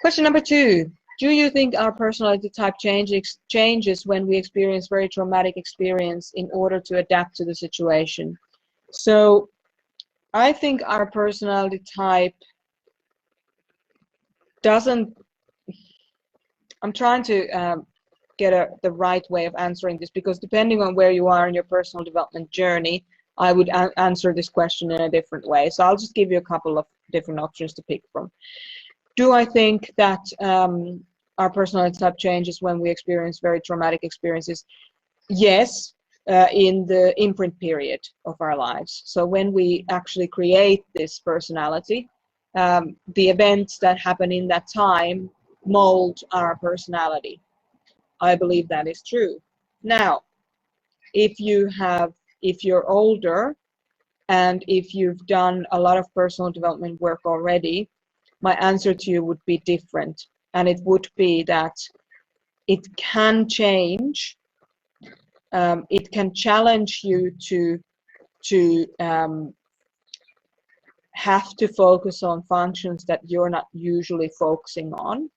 Question number 2. Do you think our personality type changes when we experience very traumatic experience in order to adapt to the situation? So I think our personality type doesn't, I'm trying to get the right way of answering this, because depending on where you are in your personal development journey, I would answer this question in a different way. So I'll just give you a couple of different options to pick from. Do I think that our personality type changes when we experience very traumatic experiences? Yes, in the imprint period of our lives. So when we actually create this personality, the events that happen in that time mold our personality. I believe that is true. Now, if you're older and if you've done a lot of personal development work already, my answer to you would be different. And it would be that it can change. It can challenge you to have to focus on functions that you're not usually focusing on.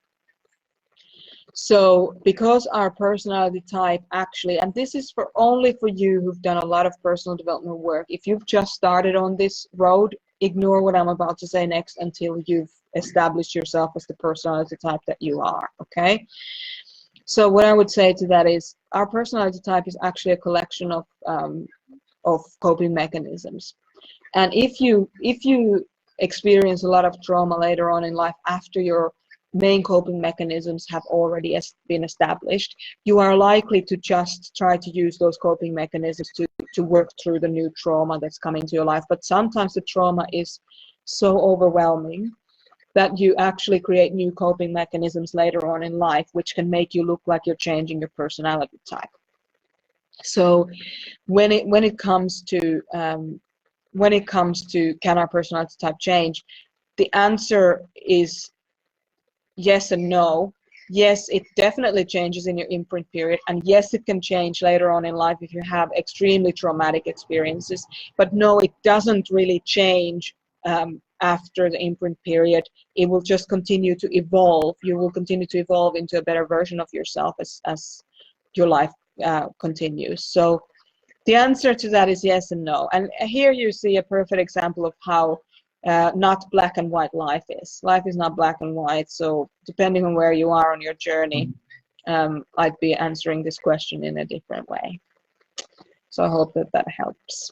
So because our personality type actually, and this is only for you who've done a lot of personal development work, if you've just started on this road, ignore what I'm about to say next until you've established yourself as the personality type that you are, okay? So what I would say to that is our personality type is actually a collection of coping mechanisms. And if you experience a lot of trauma later on in life after your main coping mechanisms have already been established, you are likely to just try to use those coping mechanisms to work through the new trauma that's coming to your life. But sometimes the trauma is so overwhelming that you actually create new coping mechanisms later on in life, which can make you look like you're changing your personality type. So when it comes to can our personality type change, the answer is yes and no. Yes, it definitely changes in your imprint period, and yes, it can change later on in life if you have extremely traumatic experiences. But no, it doesn't really change after the imprint period. It will just continue to evolve. You will continue to evolve into a better version of yourself as your life continues. So the answer to that is yes and no. And here you see a perfect example of how not black and white life is. Life is not black and white. So depending on where you are on your journey, I'd be answering this question in a different way. So I hope that helps.